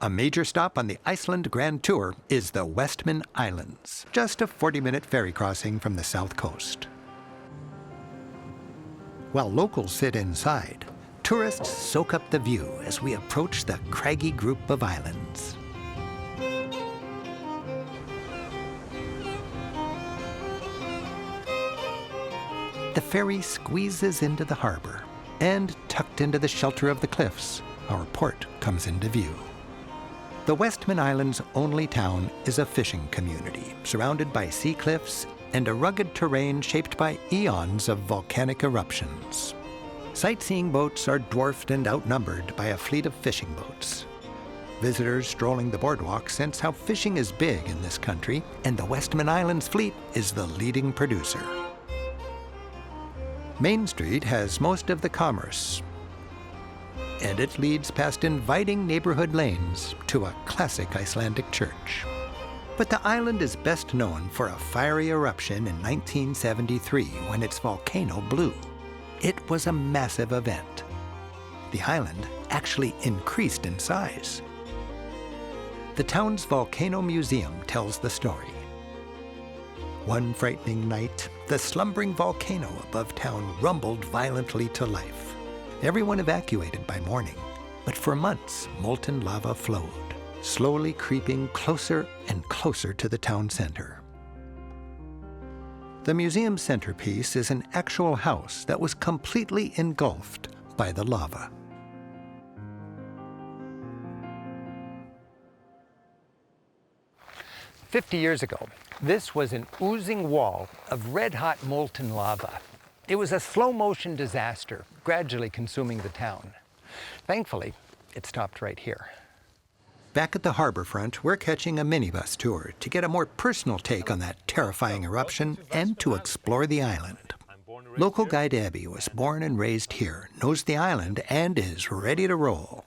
A major stop on the Iceland Grand Tour is the Westman Islands, just a 40-minute ferry crossing from the south coast. While locals sit inside, tourists soak up the view as we approach the craggy group of islands. The ferry squeezes into the harbor, and tucked into the shelter of the cliffs, our port comes into view. The Westman Islands' only town is a fishing community, surrounded by sea cliffs and a rugged terrain shaped by eons of volcanic eruptions. Sightseeing boats are dwarfed and outnumbered by a fleet of fishing boats. Visitors strolling the boardwalk sense how fishing is big in this country, and the Westman Islands fleet is the leading producer. Main Street has most of the commerce, and it leads past inviting neighborhood lanes to a classic Icelandic church. But the island is best known for a fiery eruption in 1973 when its volcano blew. It was a massive event. The island actually increased in size. The town's volcano museum tells the story. One frightening night, the slumbering volcano above town rumbled violently to life. Everyone evacuated by morning, but for months, molten lava flowed, slowly creeping closer and closer to the town center. The museum's centerpiece is an actual house that was completely engulfed by the lava. "50 years ago, this was an oozing wall of red-hot molten lava. It was a slow-motion disaster, gradually consuming the town. Thankfully, it stopped right here." Back at the harbor front, we're catching a minibus tour to get a more personal take on that terrifying eruption and to explore the island. Local guide Abby was born and raised here, knows the island, and is ready to roll.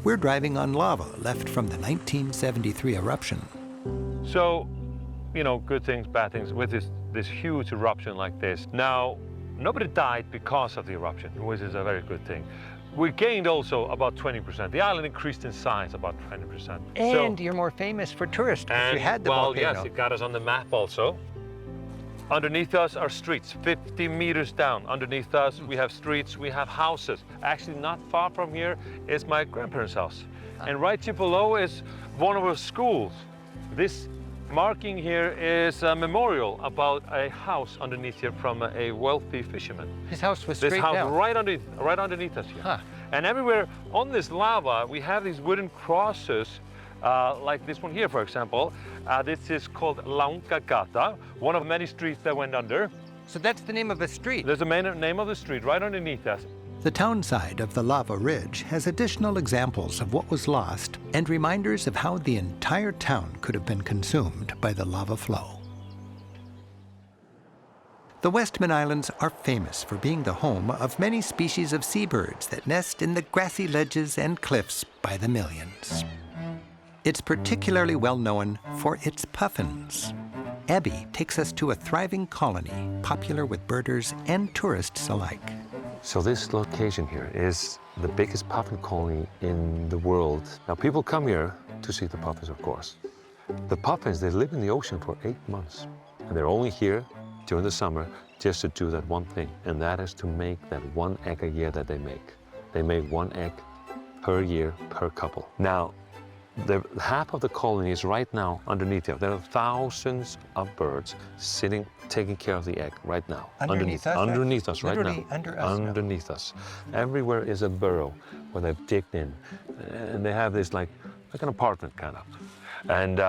We're driving on lava left from the 1973 eruption. So, you know, good things, bad things with this huge eruption like this. Now, nobody died because of the eruption, which is a very good thing. We gained also about 20%. The island increased in size about 20%. And you're more famous for tourists because you had the volcano. Well, yes, it got us on the map also. Underneath us are streets, 50 meters down. Underneath us, we have streets, we have houses. Actually, not far from here is my grandparents' house. And right here below is one of our schools. This marking here is a memorial about a house underneath here from a wealthy fisherman. His house was straight down. This house right underneath us here. Huh. And everywhere on this lava, we have these wooden crosses, like this one here, for example. This is called Langagata, one of many streets that went under. So that's the name of a street? There's the name of the street right underneath us. The town side of the lava ridge has additional examples of what was lost and reminders of how the entire town could have been consumed by the lava flow. The Westman Islands are famous for being the home of many species of seabirds that nest in the grassy ledges and cliffs by the millions. It's particularly well known for its puffins. Abby takes us to a thriving colony, popular with birders and tourists alike. So this location here is the biggest puffin colony in the world. Now people come here to see the puffins, of course. The puffins, they live in the ocean for 8 months. And they're only here during the summer just to do that one thing, and that is to make that one egg a year that they make. They make one egg per year, per couple. Now, half of the colony is right now underneath here. There are thousands of birds sitting, taking care of the egg right now. Underneath us? Underneath us right now. Literally under us now. Underneath us. Everywhere is a burrow where they've digged in. And they have this like an apartment kind of. And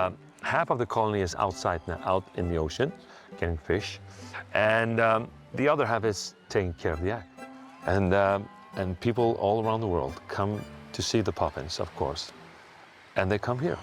half of the colony is outside now, out in the ocean, getting fish. And the other half is taking care of the egg. And people all around the world come to see the puffins, of course. And they come here.